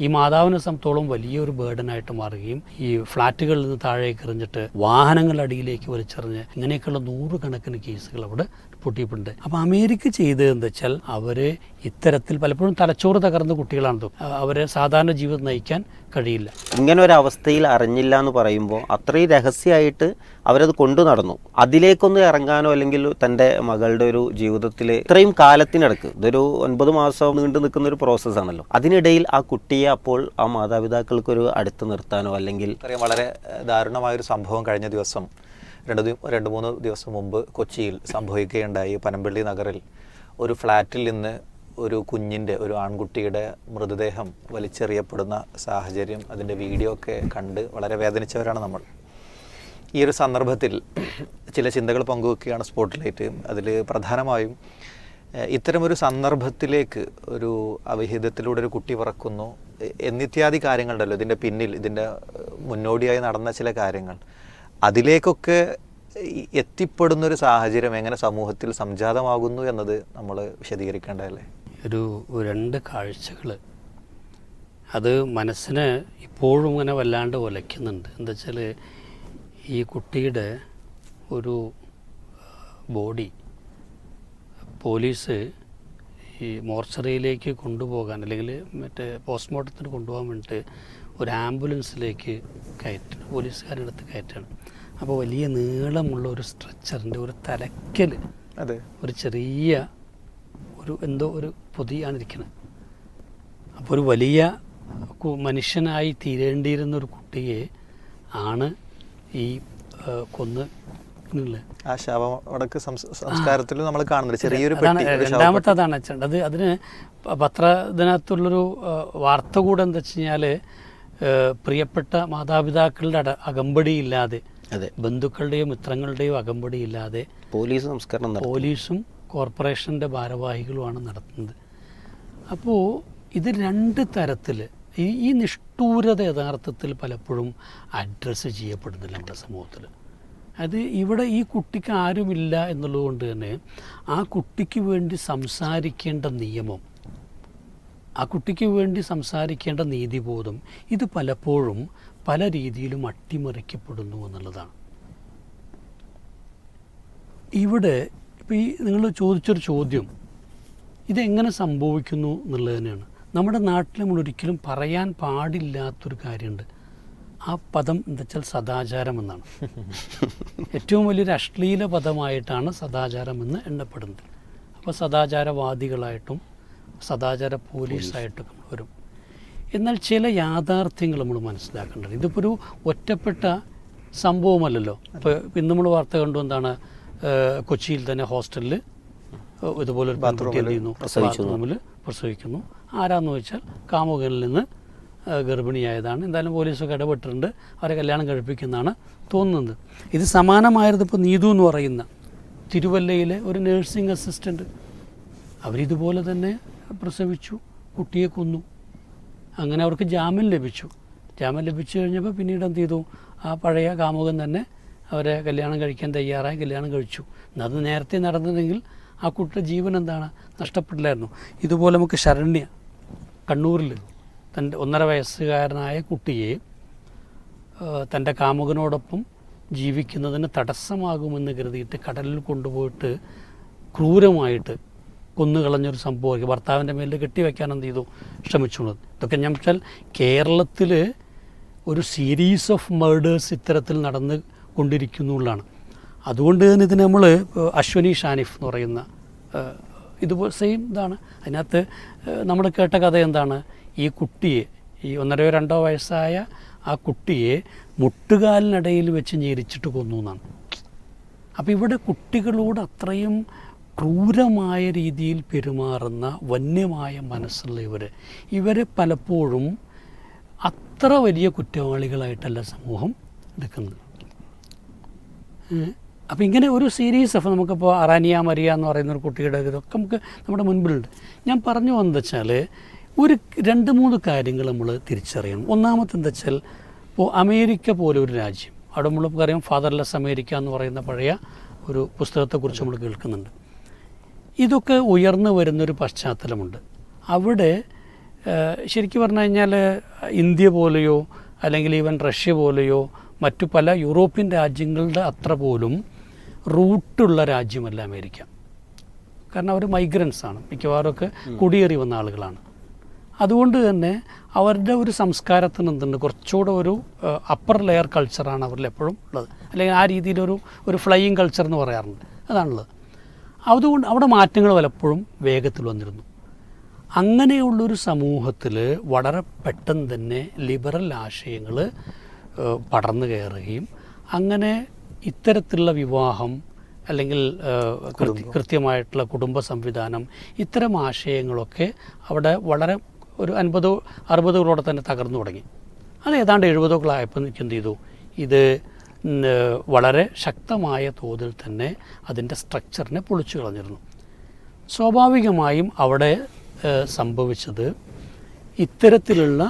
ഈ മാതാവിനെ സംബന്ധിച്ചോളം വലിയൊരു ബേർഡനായിട്ട് മാറുകയും ഈ ഫ്ലാറ്റുകളിൽ നിന്ന് താഴേക്ക് എറിഞ്ഞിട്ട് വാഹനങ്ങളുടെ അടിയിലേക്ക് വലിച്ചെറിഞ്ഞ് ഇങ്ങനെയൊക്കെയുള്ള 100 കണക്കിന് കേസുകൾ അവിടെ പൊട്ടിയിട്ടുണ്ട്. അപ്പോൾ അമേരിക്ക ചെയ്തതെന്ന് വെച്ചാൽ അവർ ഇത്തരത്തിൽ പലപ്പോഴും തലച്ചോറ് തകർന്ന കുട്ടികളാണ്, അവരെ സാധാരണ ജീവിതം നയിക്കാൻ കഴിയില്ല. ഇങ്ങനെ ഒരു അവസ്ഥയിൽ അറിഞ്ഞില്ല എന്ന് പറയുമ്പോൾ അത്രയും രഹസ്യമായിട്ട് അവരത് കൊണ്ടു നടന്നു. അതിലേക്കൊന്ന് ഇറങ്ങാനോ അല്ലെങ്കിൽ തൻ്റെ മകളുടെ ഒരു ജീവിതത്തിൽ ഇത്രയും കാലത്തിനിടക്ക് ഇതൊരു 9 മാസം നീണ്ടു നിൽക്കുന്ന ഒരു പ്രോസസ്സാണല്ലോ, അതിനിടയിൽ ആ കുട്ടിയെ അപ്പോൾ ആ മാതാപിതാക്കൾക്കൊരു അടുത്ത് നിർത്താനോ അല്ലെങ്കിൽ വളരെ ദാരുണമായൊരു സംഭവം കഴിഞ്ഞ ദിവസം 2-3 ദിവസം മുമ്പ് കൊച്ചിയിൽ സംഭവിക്കുകയുണ്ടായി. പനമ്പള്ളി നഗറിൽ ഒരു ഫ്ലാറ്റിൽ നിന്ന് ഒരു കുഞ്ഞിൻ്റെ, ഒരു ആൺകുട്ടിയുടെ മൃതദേഹം വലിച്ചെറിയപ്പെടുന്ന സാഹചര്യം, അതിൻ്റെ വീഡിയോ ഒക്കെ കണ്ട് വളരെ വേദനിച്ചവരാണ് നമ്മൾ. ഈ ഒരു സന്ദർഭത്തിൽ ചില ചിന്തകൾ പങ്കുവെക്കുകയാണ് സ്പോട്ട്ലൈറ്റ്. അതിൽ പ്രധാനമായും ഇത്തരമൊരു സന്ദർഭത്തിലേക്ക് ഒരു അവിഹിതത്തിലൂടെ ഒരു കുട്ടി പറക്കുന്നു എന്നിത്യാദി കാര്യങ്ങളുണ്ടല്ലോ ഇതിൻ്റെ പിന്നിൽ, ഇതിൻ്റെ മുന്നോടിയായി നടന്ന ചില കാര്യങ്ങൾ, അതിലേക്കൊക്കെ എത്തിപ്പെടുന്നൊരു സാഹചര്യം എങ്ങനെ സമൂഹത്തിൽ സംജാതമാകുന്നു എന്നത് നമ്മൾ വിശദീകരിക്കേണ്ടതല്ലേ? ഒരു 2 കാഴ്ചകൾ അത് മനസ്സിനെ ഇപ്പോഴും ഇങ്ങനെ വല്ലാണ്ട് ഉലയ്ക്കുന്നുണ്ട്. എന്താ വെച്ചാൽ ഈ കുട്ടിയുടെ ഒരു ബോഡി പോലീസ് ഈ മോർച്ചറിയിലേക്ക് കൊണ്ടുപോകാൻ അല്ലെങ്കിൽ മറ്റേ പോസ്റ്റ്മോർട്ടത്തിന് കൊണ്ടുപോകാൻ വേണ്ടിയിട്ട് ഒരു ആംബുലൻസിലേക്ക് കയറ്റണം, പോലീസുകാരെടുത്ത് കയറ്റണം. അപ്പോൾ വലിയ നീളമുള്ള ഒരു സ്ട്രെച്ചറിൻ്റെ ഒരു തലയ്ക്കൽ ഒരു ചെറിയ എന്തോ ഒരു പൊതിയാണ് ഇരിക്കുന്നത്. അപ്പോൾ ഒരു വലിയ മനുഷ്യനായി തീരേണ്ടിയിരുന്ന ഒരു കുട്ടിയെ ആണ് ഈ കൊന്ന് ആ ശവമടക്ക് സംസ്കാരത്തിൽ നമ്മൾ കാണുന്നത് ചെറിയൊരു രണ്ടാമത്തെ അതാണ് അത്. അതിന് ഇതിനകത്തുള്ളൊരു വാർത്ത കൂടെ എന്താ വെച്ച് കഴിഞ്ഞാൽ പ്രിയപ്പെട്ട മാതാപിതാക്കളുടെ അകമ്പടിയില്ലാതെ, ബന്ധുക്കളുടെയോ മിത്രങ്ങളുടെയോ അകമ്പടിയില്ലാതെ പോലീസും കോർപ്പറേഷൻ്റെ ഭാരവാഹികളുമാണ് നടത്തുന്നത്. അപ്പോൾ ഇത് 2 തരത്തിൽ ഈ നിഷ്ഠൂരത യഥാർത്ഥത്തിൽ പലപ്പോഴും അഡ്രസ്സ് ചെയ്യപ്പെടുന്നില്ല നമ്മുടെ സമൂഹത്തിൽ. അത് ഇവിടെ ഈ കുട്ടിക്ക് ആരുമില്ല എന്നുള്ളത് കൊണ്ട് തന്നെ ആ കുട്ടിക്ക് വേണ്ടി സംസാരിക്കേണ്ട നിയമം, ആ കുട്ടിക്ക് വേണ്ടി സംസാരിക്കേണ്ട നീതിബോധം, ഇത് പലപ്പോഴും പല രീതിയിലും അട്ടിമറിക്കപ്പെടുന്നു എന്നുള്ളതാണ്. ഇവിടെ ഇപ്പോൾ ഈ നിങ്ങൾ ചോദിച്ചൊരു ചോദ്യം ഇതെങ്ങനെ സംഭവിക്കുന്നു എന്നുള്ളത് തന്നെയാണ്. നമ്മുടെ നാട്ടിൽ നമ്മൾ ഒരിക്കലും പറയാൻ പാടില്ലാത്തൊരു കാര്യമുണ്ട്. ആ പദം എന്താ വെച്ചാൽ സദാചാരം എന്നാണ്. ഏറ്റവും വലിയൊരു അശ്ലീല പദമായിട്ടാണ് സദാചാരം എന്ന് എണ്ണപ്പെടുന്നത്. അപ്പോൾ സദാചാരവാദികളായിട്ടും സദാചാര പോലീസായിട്ടും വരും. എന്നാൽ ചില യാഥാർത്ഥ്യങ്ങൾ നമ്മൾ മനസ്സിലാക്കേണ്ടത്. ഇതിപ്പോൾ ഒരു ഒറ്റപ്പെട്ട സംഭവമല്ലല്ലോ. ഇപ്പോൾ ഇന്ന് നമ്മൾ വാർത്ത കണ്ടു, എന്താണ് കൊച്ചിയിൽ തന്നെ ഹോസ്റ്റലിൽ ഇതുപോലൊരു ബാത്റൂമിൽ പ്രസവിക്കുന്നു. ആരാന്ന് വെച്ചാൽ കാമുകനിൽ നിന്ന് ഗർഭിണിയായതാണ്. എന്തായാലും പോലീസൊക്കെ ഇടപെട്ടിട്ടുണ്ട്, അവരെ കല്യാണം കഴിപ്പിക്കുന്നതാണ് തോന്നുന്നത്. ഇത് സമാനമായിരുന്നു ഇപ്പോൾ നീതു എന്ന് പറയുന്ന തിരുവല്ലയിലെ ഒരു നേഴ്സിംഗ് അസിസ്റ്റൻറ്റ്. അവരിതുപോലെ തന്നെ പ്രസവിച്ചു, കുട്ടിയെ കൊന്നു. അങ്ങനെ അവർക്ക് ജാമ്യം ലഭിച്ചു. ജാമ്യം ലഭിച്ചു കഴിഞ്ഞപ്പോൾ പിന്നീട് എന്ത് ചെയ്തു, ആ പഴയ കാമുകൻ തന്നെ അവരെ കല്യാണം കഴിക്കാൻ തയ്യാറായി കല്യാണം കഴിച്ചു. അത് നേരത്തെ നടന്നതെങ്കിൽ ആ കുട്ടിയുടെ ജീവൻ എന്താണ് നഷ്ടപ്പെട്ടില്ലായിരുന്നു. ഇതുപോലെ നമുക്ക് ശരണ്യ കണ്ണൂരിൽ തൻ്റെ 1.5 വയസ്സുകാരനായ കുട്ടിയെ തൻ്റെ കാമുകനോടൊപ്പം ജീവിക്കുന്നതിന് തടസ്സമാകുമെന്ന് കരുതിയിട്ട് കടലിൽ കൊണ്ടുപോയിട്ട് ക്രൂരമായിട്ട് കൊന്നുകളഞ്ഞൊരു സംഭവം ഭർത്താവിൻ്റെ മേലിൽ കെട്ടിവെക്കാൻ എന്ത് ചെയ്തു ശ്രമിച്ചുള്ളത്. ഇതൊക്കെ ഞാൻ വെച്ചാൽ കേരളത്തിൽ ഒരു സീരീസ് ഓഫ് മേർഡേഴ്സ് ഇത്തരത്തിൽ നടന്ന് കൊണ്ടിരിക്കുന്നുള്ളതാണ്. അതുകൊണ്ട് തന്നെ ഇതിന് നമ്മൾ അശ്വനി ഷാനിഫ് എന്ന് പറയുന്ന ഇതുപോലെ സെയിം ഇതാണ്. അതിനകത്ത് നമ്മൾ കേട്ട കഥ എന്താണ്, ഈ കുട്ടിയെ, ഈ 1.5-2 വയസ്സായ ആ കുട്ടിയെ മുട്ടുകാലിനിടയിൽ വെച്ച് ഞെരിച്ചിട്ട് കൊന്നു എന്നാണ്. അപ്പോൾ ഇവിടെ കുട്ടികളോട് അത്രയും ക്രൂരമായ രീതിയിൽ പെരുമാറുന്ന വന്യമായ മനസ്സുള്ള ഇവരെ പലപ്പോഴും അത്ര വലിയ കുറ്റവാളികളായിട്ടല്ല സമൂഹം എടുക്കുന്നത്. അപ്പോൾ ഇങ്ങനെ ഒരു സീരീസ് ഓഫ് നമുക്കിപ്പോൾ അറാനിയ മരിയ എന്ന് പറയുന്ന ഒരു കുട്ടിയുടെ ഇതൊക്കെ നമുക്ക് നമ്മുടെ മുൻപിലുണ്ട്. ഞാൻ പറഞ്ഞു വന്നത് വെച്ചാൽ ഒരു 2-3 കാര്യങ്ങൾ നമ്മൾ തിരിച്ചറിയണം. ഒന്നാമത്തെ എന്താ വെച്ചാൽ, ഇപ്പോൾ അമേരിക്ക പോലെ ഒരു രാജ്യം, അവിടെ നമ്മൾ പറയാം ഫാദർലെസ് അമേരിക്ക എന്ന് പറയുന്ന പഴയ ഒരു പുസ്തകത്തെക്കുറിച്ച് നമ്മൾ കേൾക്കുന്നുണ്ട്. ഇതൊക്കെ ഉയർന്നു വരുന്നൊരു പശ്ചാത്തലമുണ്ട്. അവിടെ ശരിക്കും പറഞ്ഞു കഴിഞ്ഞാൽ ഇന്ത്യ പോലെയോ അല്ലെങ്കിൽ ഈവൻ റഷ്യ പോലെയോ മറ്റു പല യൂറോപ്യൻ രാജ്യങ്ങളുടെ അത്ര പോലും റൂട്ടുള്ള രാജ്യമല്ല അമേരിക്ക. കാരണം അവർ മൈഗ്രൻസ് ആണ്, മിക്കവാറുമൊക്കെ കുടിയേറി വന്ന ആളുകളാണ്. അതുകൊണ്ട് തന്നെ അവരുടെ ഒരു സംസ്കാരത്തിന് എന്തുണ്ട്, കുറച്ചുകൂടെ ഒരു അപ്പർ ലെയർ കൾച്ചറാണ് അവരിൽ എപ്പോഴും ഉള്ളത്. അല്ലെങ്കിൽ ആ രീതിയിലൊരു ഫ്ലൈയിങ് കൾച്ചർ എന്ന് പറയാറുണ്ട്, അതാണുള്ളത്. അതുകൊണ്ട് അവിടെ മാറ്റങ്ങൾ പലപ്പോഴും വേഗത്തിൽ വന്നിരുന്നു. അങ്ങനെയുള്ളൊരു സമൂഹത്തിൽ വളരെ പെട്ടെന്ന് തന്നെ ലിബറൽ ആശയങ്ങൾ പടർന്നു കയറുകയും അങ്ങനെ ഇത്തരത്തിലുള്ള വിവാഹം അല്ലെങ്കിൽ കൃത്യമായിട്ടുള്ള കുടുംബ സംവിധാനം, ഇത്തരം ആശയങ്ങളൊക്കെ അവിടെ വളരെ ഒരു 50-60കളോടെ തന്നെ തകർന്നു തുടങ്ങി. അത് ഏതാണ്ട് 70കളായപ്പോൾ എനിക്ക് എന്ത് ചെയ്തു, ഇത് വളരെ ശക്തമായ തോതിൽ തന്നെ അതിൻ്റെ സ്ട്രക്ചറിനെ പൊളിച്ചു കളഞ്ഞിരുന്നു. സ്വാഭാവികമായും അവിടെ സംഭവിച്ചത് ഇത്തരത്തിലുള്ള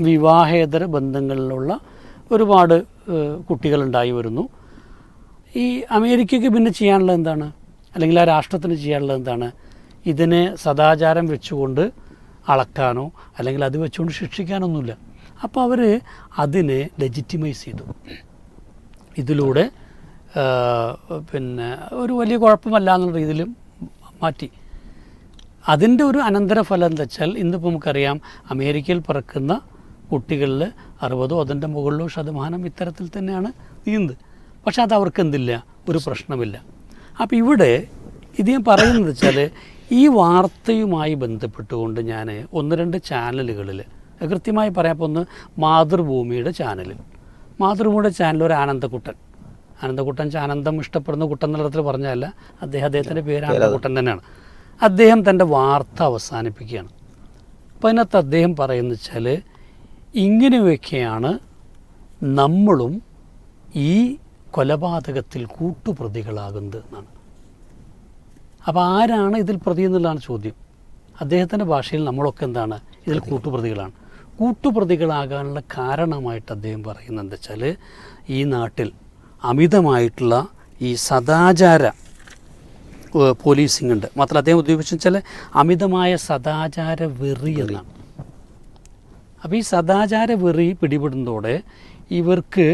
വിവാഹേതര ബന്ധങ്ങളിലുള്ള ഒരുപാട് കുട്ടികളുണ്ടായി വരുന്നു. ഈ അമേരിക്കയ്ക്ക് പിന്നെ ചെയ്യാനുള്ളത് എന്താണ്, അല്ലെങ്കിൽ ആ രാഷ്ട്രത്തിന് ചെയ്യാനുള്ളത് എന്താണ്, ഇതിനെ സദാചാരം വെച്ചുകൊണ്ട് അളക്കാനോ അല്ലെങ്കിൽ അത് വെച്ചുകൊണ്ട് ശിക്ഷിക്കാനൊന്നുമില്ല. അപ്പോൾ അവർ അതിനെ ലെജിറ്റിമൈസ് ചെയ്തു. ഇതിലൂടെ പിന്നെ ഒരു വലിയ കുഴപ്പമല്ല എന്നുള്ള രീതിയിൽ മാറ്റി. അതിൻ്റെ ഒരു അനന്തരഫലം എന്താ വെച്ചാൽ, ഇന്നിപ്പോൾ നമുക്കറിയാം അമേരിക്കയിൽ പിറക്കുന്ന കുട്ടികളിൽ 60 അതിൻ്റെ മുകളിലോ ശതമാനം ഇത്തരത്തിൽ തന്നെയാണ് നീന്ത്. പക്ഷെ അത് അവർക്ക് എന്തില്ല, ഒരു പ്രശ്നമില്ല. അപ്പോൾ ഇവിടെ ഇത് ഞാൻ പറയുന്നത് വെച്ചാൽ, ഈ വാർത്തയുമായി ബന്ധപ്പെട്ടുകൊണ്ട് ഞാൻ 1-2 ചാനലുകളിൽ കൃത്യമായി പറയാം. അപ്പോൾ ഒന്ന് മാതൃഭൂമിയുടെ ചാനൽ ഒരു ആനന്ദക്കുട്ടൻ ആനന്ദം ഇഷ്ടപ്പെടുന്ന കുട്ടൻ എന്ന തരത്തിൽ പറഞ്ഞതല്ല, അദ്ദേഹത്തിൻ്റെ പേര് ആനന്ദക്കുട്ടൻ തന്നെയാണ്. അദ്ദേഹം തൻ്റെ വാർത്ത അവസാനിപ്പിക്കുകയാണ്. അപ്പോൾ അതിനകത്ത് അദ്ദേഹം പറയുന്നത് വെച്ചാൽ, ഇങ്ങനെയൊക്കെയാണ് നമ്മളും ഈ കൊലപാതകത്തിൽ കൂട്ടുപ്രതികളാകുന്നത് എന്നാണ്. അപ്പോൾ ആരാണ് ഇതിൽ പ്രതി എന്നുള്ളതാണ് ചോദ്യം. അദ്ദേഹത്തിൻ്റെ ഭാഷയിൽ നമ്മളൊക്കെ എന്താണ്, ഇതിൽ കൂട്ടുപ്രതികളാണ്. കൂട്ടുപ്രതികളാകാനുള്ള കാരണമായിട്ട് അദ്ദേഹം പറയുന്നത് എന്താ വെച്ചാൽ, ഈ നാട്ടിൽ അമിതമായിട്ടുള്ള ഈ സദാചാര പോലീസിംഗ് ഉണ്ട്. മാത്രമല്ല അദ്ദേഹം ഉദ്ദേശിച്ചു വെച്ചാൽ അമിതമായ സദാചാര വെറി എന്നാണ്. അപ്പോൾ ഈ സദാചാര വെറി പിടിപെടുന്നതോടെ ഇവർക്ക്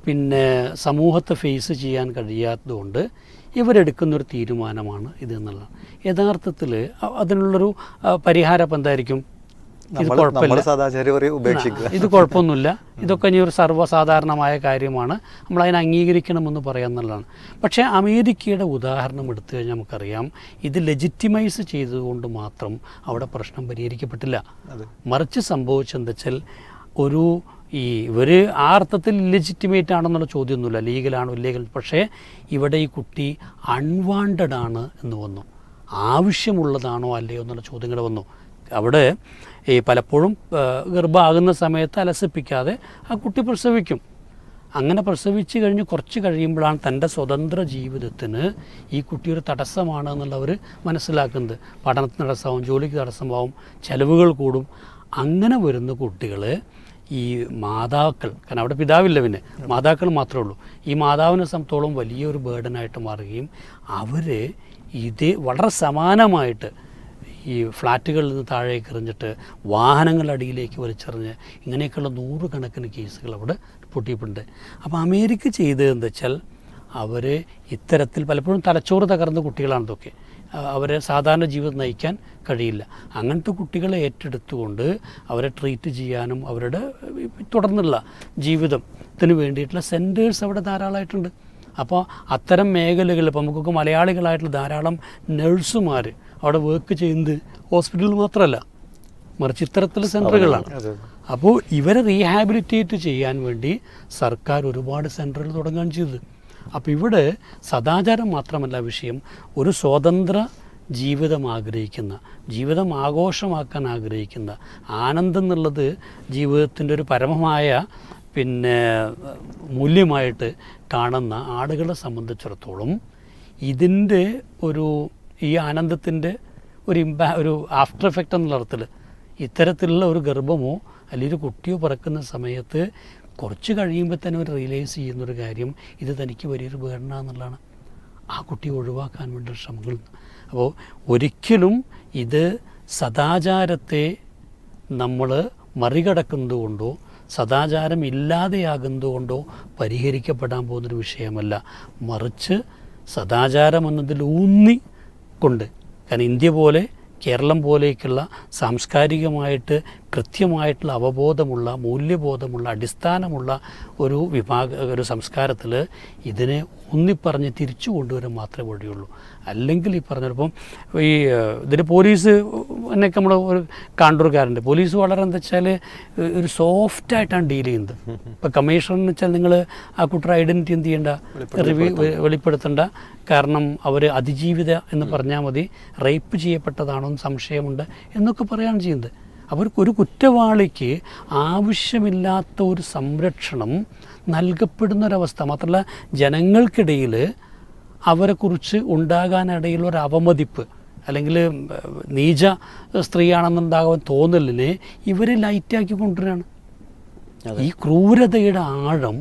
പിന്നെ സമൂഹത്തെ ഫേസ് ചെയ്യാൻ കഴിയാത്തതുകൊണ്ട് ഇവരെടുക്കുന്നൊരു തീരുമാനമാണ് ഇത് എന്നുള്ളതാണ്. യഥാർത്ഥത്തിൽ അതിനുള്ളൊരു പരിഹാരം എന്തായിരിക്കും, ഇത് കുഴപ്പമില്ല, ഇത് കുഴപ്പമൊന്നുമില്ല, ഇതൊക്കെ ഇനി ഒരു സർവ്വസാധാരണമായ കാര്യമാണ്, നമ്മളതിനെ അംഗീകരിക്കണമെന്ന് പറയാമെന്നുള്ളതാണ്. പക്ഷേ അമേരിക്കയുടെ ഉദാഹരണം എടുത്തു കഴിഞ്ഞാൽ നമുക്കറിയാം, ഇത് ലെജിറ്റിമൈസ് ചെയ്തുകൊണ്ട് മാത്രം അവിടെ പ്രശ്നം പരിഹരിക്കപ്പെട്ടില്ല. മറിച്ച് സംഭവിച്ചെന്താ വെച്ചാൽ, ഇവർ ആ അർത്ഥത്തിൽ ഇല്ലെജിറ്റിമേറ്റ് ആണെന്നുള്ള ചോദ്യമൊന്നുമില്ല, ലീഗലാണോ ഇല്ലീഗൽ. പക്ഷേ ഇവിടെ ഈ കുട്ടി അൺവാണ്ടഡ് ആണ് എന്ന് വന്നു, ആവശ്യമുള്ളതാണോ അല്ലയോ എന്നുള്ള ചോദ്യങ്ങൾ വന്നു. അവിടെ പലപ്പോഴും ഗർഭമാകുന്ന സമയത്ത് അലസിപ്പിക്കാതെ ആ കുട്ടി പ്രസവിക്കും. അങ്ങനെ പ്രസവിച്ച് കഴിഞ്ഞ് കുറച്ച് കഴിയുമ്പോഴാണ് തൻ്റെ സ്വതന്ത്ര ജീവിതത്തിന് ഈ കുട്ടി ഒരു തടസ്സമാണ് എന്നുള്ളവർ മനസ്സിലാക്കുന്നത്. പഠനത്തിന് തടസ്സമാവും, ജോലിക്ക് തടസ്സമാവും, ചെലവുകൾ കൂടും. അങ്ങനെ വരുന്ന കുട്ടികൾ ഈ മാതാക്കൾ, കാരണം അവിടെ പിതാവില്ല, പിന്നെ മാതാക്കൾ മാത്രമേ ഉള്ളൂ, ഈ മാതാവിനെ സംബന്ധിച്ചോളം വലിയൊരു ബേർഡനായിട്ട് മാറുകയും അവർ വളരെ സമാനമായിട്ട് ഈ ഫ്ലാറ്റുകളിൽ നിന്ന് താഴേക്ക് എറിഞ്ഞിട്ട് വാഹനങ്ങളുടെ അടിയിലേക്ക് വലിച്ചെറിഞ്ഞ് ഇങ്ങനെയൊക്കെയുള്ള 100 കണക്കിന് കേസുകൾ അവിടെ പൊട്ടിയിട്ടുണ്ട്. അപ്പോൾ അമേരിക്ക ചെയ്തത് എന്താ വെച്ചാൽ, അവർ ഇത്തരത്തിൽ പലപ്പോഴും തലച്ചോറ് തകർന്ന കുട്ടികളാണ് ഇതൊക്കെ, അവരെ സാധാരണ ജീവിതം നയിക്കാൻ കഴിയില്ല. അങ്ങനത്തെ കുട്ടികളെ ഏറ്റെടുത്തുകൊണ്ട് അവരെ ട്രീറ്റ് ചെയ്യാനും അവരുടെ തുടർന്നുള്ള ജീവിതത്തിന് വേണ്ടിയിട്ടുള്ള സെൻറ്റേഴ്സ് അവിടെ ധാരാളമായിട്ടുണ്ട്. അപ്പോൾ അത്തരം മേഖലകളിൽ ഇപ്പോൾ നമുക്കൊക്കെ മലയാളികളായിട്ടുള്ള ധാരാളം നഴ്സുമാർ അവിടെ വർക്ക് ചെയ്യുന്നത് ഹോസ്പിറ്റലിൽ മാത്രമല്ല, മറിച്ച് ഇത്തരത്തിലുള്ള സെൻറ്ററുകളാണ്. അപ്പോൾ ഇവരെ റീഹാബിലിറ്റേറ്റ് ചെയ്യാൻ വേണ്ടി സർക്കാർ ഒരുപാട് സെൻറ്ററുകൾ തുടങ്ങുകയാണ് ചെയ്തത്. അപ്പോൾ ഇവിടെ സദാചാരം മാത്രമല്ല വിഷയം, ഒരു സ്വതന്ത്ര ജീവിതം ആഗ്രഹിക്കുന്ന, ജീവിതം ആഘോഷമാക്കാൻ ആഗ്രഹിക്കുന്ന, ആനന്ദം എന്നുള്ളത് ജീവിതത്തിൻ്റെ ഒരു പരമമായ മൂല്യമായിട്ട് കാണുന്ന ആളുകളെ സംബന്ധിച്ചിടത്തോളം ഇതിൻ്റെ ഈ ആനന്ദത്തിൻ്റെ ഒരു ആഫ്റ്റർ എഫക്റ്റ് എന്നുള്ള അർത്ഥത്തിൽ ഇത്തരത്തിലുള്ള ഒരു ഗർഭമോ അല്ലെങ്കിൽ ഒരു കുട്ടിയോ പിറക്കുന്ന സമയത്ത് കുറച്ച് കഴിയുമ്പോൾ തന്നെ അവർ റിയലൈസ് ചെയ്യുന്നൊരു കാര്യം, ഇത് തനിക്ക് വലിയൊരു ബേർഡന എന്നുള്ളതാണ്. ആ കുട്ടിയെ ഒഴിവാക്കാൻ വേണ്ടി ശ്രമങ്ങൾ. അപ്പോൾ ഒരിക്കലും ഇത് സദാചാരത്തെ നമ്മൾ മറികടക്കുന്നതുകൊണ്ടോ സദാചാരം ഇല്ലാതെയാകുന്നതുകൊണ്ടോ പരിഹരിക്കപ്പെടാൻ പോകുന്നൊരു വിഷയമല്ല. മറിച്ച് സദാചാരം എന്നതിൽ ഊന്നിക്കൊണ്ട്, കാരണം ഇന്ത്യ പോലെ കേരളം പോലെയൊക്കെയുള്ള സാംസ്കാരികമായിട്ട് കൃത്യമായിട്ടുള്ള അവബോധമുള്ള, മൂല്യബോധമുള്ള, അടിസ്ഥാനമുള്ള ഒരു സംസ്കാരത്തിൽ ഇതിനെ ഊന്നിപ്പറഞ്ഞ് തിരിച്ചു കൊണ്ടുവരാൻ മാത്രമേ വഴിയുള്ളൂ. അല്ലെങ്കിൽ ഈ പറഞ്ഞപ്പം ഇതിന് പോലീസ് എന്നൊക്കെ നമ്മൾ ഒരു കണ്ടൂർക്കാരുണ്ട്. പോലീസ് വളരെ എന്താ വെച്ചാൽ ഒരു സോഫ്റ്റായിട്ടാണ് ഡീൽ ചെയ്യുന്നത്. ഇപ്പോൾ കമ്മീഷണർ വെച്ചാൽ നിങ്ങൾ ആ കുട്ടിയുടെ ഐഡൻറ്റിറ്റി എന്ത് ചെയ്യേണ്ട, വെളിപ്പെടുത്തേണ്ട. കാരണം അവർ അതിജീവിത എന്ന് പറഞ്ഞാൽ മതി, റേപ്പ് ചെയ്യപ്പെട്ടതാണോ എന്ന് സംശയമുണ്ട് എന്നൊക്കെ പറയുകയാണ് ചെയ്യുന്നത്. അവർക്കൊരു കുറ്റവാളിക്ക് ആവശ്യമില്ലാത്ത ഒരു സംരക്ഷണം നൽകപ്പെടുന്നൊരവസ്ഥ, മാത്രമല്ല ജനങ്ങൾക്കിടയിൽ അവരെക്കുറിച്ച് ഉണ്ടാകാനിടയിലുള്ള ഒരു അവമതിപ്പ് അല്ലെങ്കിൽ നീച സ്ത്രീയാണെന്നുണ്ടാകാൻ തോന്നലിനെ ഇവരെ ലൈറ്റാക്കി കൊണ്ടുവരികയാണ്. ഈ ക്രൂരതയുടെ ആഴം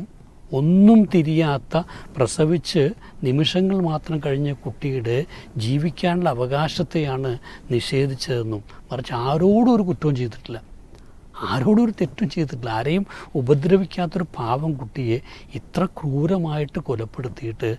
ഒന്നും തിരിയാത്ത, പ്രസവിച്ച് നിമിഷങ്ങൾ മാത്രം കഴിഞ്ഞ കുട്ടിയുടെ ജീവിക്കാനുള്ള അവകാശത്തെയാണ് നിഷേധിച്ചതെന്നും, മറിച്ച് ആരോടും ഒരു കുറ്റവും ചെയ്തിട്ടില്ല, ആരോടും ഒരു തെറ്റും ചെയ്തിട്ടില്ല, ആരെയും ഉപദ്രവിക്കാത്തൊരു പാവം കുട്ടിയെ ഇത്ര ക്രൂരമായിട്ട് കൊലപ്പെടുത്തിയിട്ട്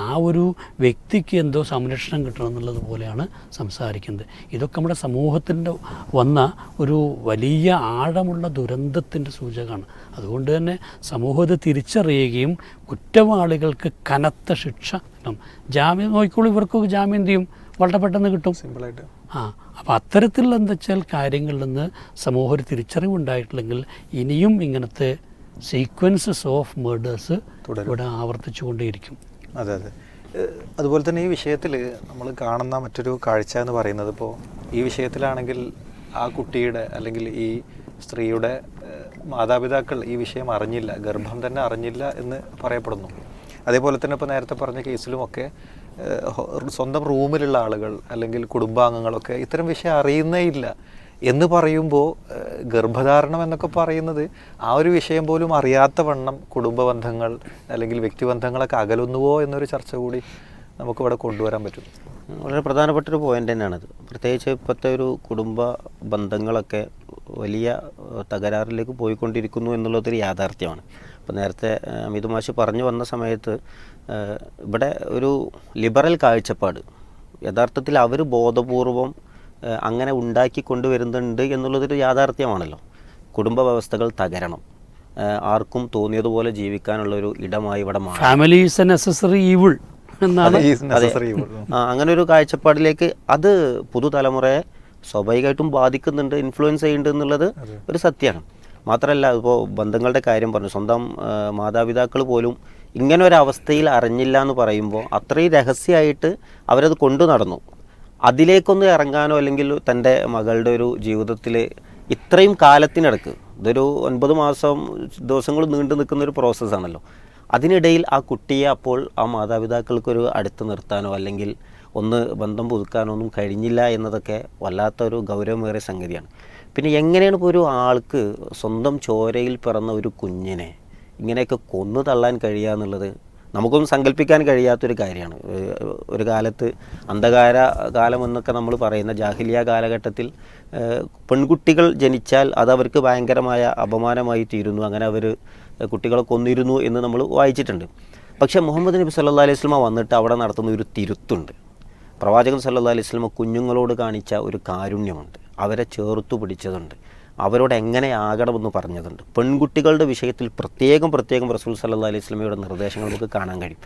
ആ ഒരു വ്യക്തിക്ക് എന്തോ സംരക്ഷണം കിട്ടണം എന്നുള്ളത് പോലെയാണ് സംസാരിക്കുന്നത്. ഇതൊക്കെ നമ്മുടെ സമൂഹത്തിൻ്റെ വന്ന ഒരു വലിയ ആഴമുള്ള ദുരന്തത്തിൻ്റെ സൂചകമാണ്. അതുകൊണ്ട് തന്നെ സമൂഹത്തെ തിരിച്ചറിയുകയും കുറ്റവാളികൾക്ക് കനത്ത ശിക്ഷ കിട്ടണം. ജാമ്യം നോക്കിക്കോളൂ, ഇവർക്കൊക്കെ ജാമ്യം എന്ത് ചെയ്യും, വളരെ പെട്ടെന്ന് കിട്ടും, സിമ്പിളായിട്ട്. അപ്പോൾ അത്തരത്തിലുള്ള എന്താ വെച്ചാൽ കാര്യങ്ങളിൽ നിന്ന് സമൂഹം ഒരു തിരിച്ചറിവുണ്ടായിട്ടില്ലെങ്കിൽ ഇനിയും ഇങ്ങനത്തെ സീക്വൻസസ് ഓഫ് മേർഡേഴ്സ് ഇവിടെ ആവർത്തിച്ചു കൊണ്ടേയിരിക്കും. അതെ അതെ. അതുപോലെ തന്നെ ഈ വിഷയത്തിൽ നമ്മൾ കാണുന്ന മറ്റൊരു കാഴ്ച എന്ന് പറയുന്നത്, ഇപ്പോൾ ഈ വിഷയത്തിലാണെങ്കിൽ ആ കുട്ടിയുടെ അല്ലെങ്കിൽ ഈ സ്ത്രീയുടെ മാതാപിതാക്കൾ ഈ വിഷയം അറിഞ്ഞില്ല, ഗർഭം തന്നെ അറിഞ്ഞില്ല എന്ന് പറയപ്പെടുന്നു. അതേപോലെ തന്നെ ഇപ്പോൾ നേരത്തെ പറഞ്ഞ കേസിലുമൊക്കെ സ്വന്തം റൂമിലുള്ള ആളുകൾ അല്ലെങ്കിൽ കുടുംബാംഗങ്ങളൊക്കെ ഇത്തരം വിഷയം അറിയുന്നേ ഇല്ല എന്ന് പറയുമ്പോൾ ഗർഭധാരണം എന്നൊക്കെ പറയുന്നത് ആ ഒരു വിഷയം പോലും അറിയാത്ത വണ്ണം കുടുംബ ബന്ധങ്ങൾ അല്ലെങ്കിൽ വ്യക്തിബന്ധങ്ങളൊക്കെ അകലുന്നുവോ എന്നൊരു ചർച്ച കൂടി നമുക്കിവിടെ കൊണ്ടുവരാൻ പറ്റും. വളരെ പ്രധാനപ്പെട്ടൊരു പോയിൻ്റ് തന്നെയാണത്. പ്രത്യേകിച്ച് ഇപ്പോഴത്തെ ഒരു കുടുംബ ബന്ധങ്ങളൊക്കെ വലിയ തകരാറിലേക്ക് പോയിക്കൊണ്ടിരിക്കുന്നു എന്നുള്ളതൊരു യാഥാർത്ഥ്യമാണ്. അപ്പോൾ നേരത്തെ അമിത് മാഷ് പറഞ്ഞു വന്ന സമയത്ത് ഇവിടെ ഒരു ലിബറൽ കാഴ്ചപ്പാട് യഥാർത്ഥത്തിൽ അവർ ബോധപൂർവം അങ്ങനെ ഉണ്ടാക്കി കൊണ്ടുവരുന്നുണ്ട് എന്നുള്ളതൊരു യാഥാർത്ഥ്യമാണല്ലോ. കുടുംബ വ്യവസ്ഥകൾ തകരണം, ആർക്കും തോന്നിയതുപോലെ ജീവിക്കാനുള്ളൊരു ഇടമായി ഇവിടെ മാറും. Family is A necessary evil എന്നാണ്. അങ്ങനെ ഒരു കാഴ്ചപ്പാടിലേക്ക് അത് പുതുതലമുറയെ സ്വാഭാവികമായിട്ടും ബാധിക്കുന്നുണ്ട്, ഇൻഫ്ലുവൻസ് ചെയ്യുന്നുണ്ട് എന്നുള്ളത് ഒരു സത്യമാണ്. മാത്രമല്ല, ഇപ്പോൾ ബന്ധങ്ങളുടെ കാര്യം പറഞ്ഞു, സ്വന്തം മാതാപിതാക്കൾ പോലും ഇങ്ങനെ ഒരു അവസ്ഥയിൽ അറിഞ്ഞില്ല എന്ന് പറയുമ്പോൾ അത്രയും രഹസ്യമായിട്ട് അവരത് കൊണ്ടു നടന്നു. അതിലേക്കൊന്ന് ഇറങ്ങാനോ അല്ലെങ്കിൽ തൻ്റെ മകളുടെ ഒരു ജീവിതത്തിൽ ഇത്രയും കാലത്തിനിടക്ക്, ഇതൊരു 9 മാസം ദിവസങ്ങൾ നീണ്ടു നിൽക്കുന്നൊരു പ്രോസസ്സാണല്ലോ, അതിനിടയിൽ ആ കുട്ടിയെ അപ്പോൾ ആ മാതാപിതാക്കൾക്കൊരു അടുത്ത് നിർത്താനോ അല്ലെങ്കിൽ ഒന്ന് ബന്ധം പുതുക്കാനോ ഒന്നും കഴിഞ്ഞില്ല എന്നതൊക്കെ വല്ലാത്തൊരു ഗൗരവമേറിയ സംഗതിയാണ്. പിന്നെ എങ്ങനെയാണ് ഇപ്പോൾ ഒരു ആൾക്ക് സ്വന്തം ചോരയിൽ പിറന്ന ഒരു കുഞ്ഞിനെ ഇങ്ങനെയൊക്കെ കൊന്നു തള്ളാൻ കഴിയുക എന്നുള്ളത് നമുക്കൊന്നും സങ്കല്പിക്കാൻ കഴിയാത്തൊരു കാര്യമാണ്. ഒരു കാലത്ത് അന്ധകാര കാലം എന്നൊക്കെ നമ്മൾ പറയുന്ന ജാഹിലിയ കാലഘട്ടത്തിൽ പെൺകുട്ടികൾ ജനിച്ചാൽ അതവർക്ക് ഭയങ്കരമായ അപമാനമായി തീരുന്നു, അങ്ങനെ അവർ കുട്ടികളെ കൊന്നിരുന്നു എന്ന് നമ്മൾ വായിച്ചിട്ടുണ്ട്. പക്ഷേ മുഹമ്മദ് നബി സല്ലല്ലാഹു അലൈഹി വസല്ലം വന്നിട്ട് അവിടെ നടത്തുന്ന ഒരു തിരുത്തുണ്ട്. പ്രവാചകൻ സല്ലല്ലാഹു അലൈഹി വസല്ലം കുഞ്ഞുങ്ങളോട് കാണിച്ച ഒരു കാരുണ്യമുണ്ട്, അവരെ ചേർത്തു പിടിച്ചതുണ്ട്, അവരോട് എങ്ങനെയാകണമെന്ന് പറഞ്ഞതുണ്ട്. പെൺകുട്ടികളുടെ വിഷയത്തിൽ പ്രത്യേകം റസൂൽ സല്ലല്ലാഹു അലൈഹി വസല്ലമയുടെ നിർദ്ദേശങ്ങൾ നമുക്ക് കാണാൻ കഴിയും.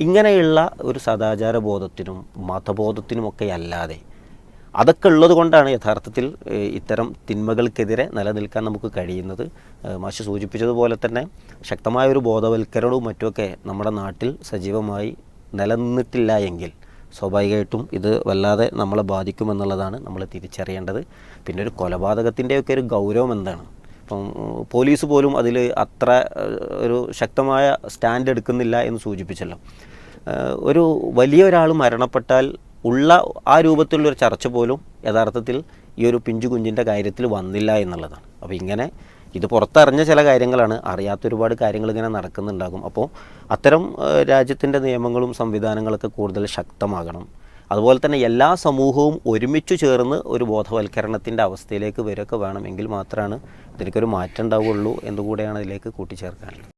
ഇങ്ങനെയുള്ള ഒരു സദാചാര ബോധത്തിനും മതബോധത്തിനുമൊക്കെ അല്ലാതെ അതൊക്കെ ഉള്ളത് കൊണ്ടാണ് യഥാർത്ഥത്തിൽ ഇത്തരം തിന്മകൾക്കെതിരെ നിലനിൽക്കാൻ നമുക്ക് കഴിയുന്നത്. മാഷ് സൂചിപ്പിച്ചതുപോലെ തന്നെ ശക്തമായൊരു ബോധവൽക്കരണവും മറ്റുമൊക്കെ നമ്മുടെ നാട്ടിൽ സജീവമായി നിലനിന്നിട്ടില്ല എങ്കിൽ സ്വാഭാവികമായിട്ടും ഇത് വല്ലാതെ നമ്മളെ ബാധിക്കുമെന്നുള്ളതാണ് നമ്മൾ തിരിച്ചറിയേണ്ടത്. പിന്നെ ഒരു കൊലപാതകത്തിൻ്റെയൊക്കെ ഒരു ഗൗരവം എന്താണ്? ഇപ്പം പോലീസ് പോലും അതിൽ അത്ര ഒരു ശക്തമായ സ്റ്റാൻഡ് എടുക്കുന്നില്ല എന്ന് സൂചിപ്പിച്ചല്ലോ. ഒരു വലിയൊരാൾ മരണപ്പെട്ടാൽ ഉള്ള ആ രൂപത്തിലുള്ളൊരു ചർച്ച പോലും യഥാർത്ഥത്തിൽ ഈ ഒരു പിഞ്ചു കുഞ്ഞിൻ്റെ കാര്യത്തിൽ വന്നില്ല എന്നുള്ളതാണ്. അപ്പോൾ ഇങ്ങനെ ഇത് പുറത്തറിഞ്ഞ ചില കാര്യങ്ങളാണ്, അറിയാത്ത ഒരുപാട് കാര്യങ്ങൾ ഇങ്ങനെ നടക്കുന്നുണ്ടാകും. അപ്പോൾ അത്തരം രാജ്യത്തിൻ്റെ നിയമങ്ങളും സംവിധാനങ്ങളൊക്കെ കൂടുതൽ ശക്തമാകണം. അതുപോലെ തന്നെ എല്ലാ സമൂഹവും ഒരുമിച്ച് ചേർന്ന് ഒരു ബോധവൽക്കരണത്തിൻ്റെ അവസ്ഥയിലേക്ക് വരികയൊക്കെ വേണമെങ്കിൽ മാത്രമാണ് ഇതിലേക്കൊരു മാറ്റം ഉണ്ടാവുകയുള്ളൂ എന്നുകൂടെയാണ് ഇതിലേക്ക് കൂട്ടിച്ചേർക്കാനുള്ളത്.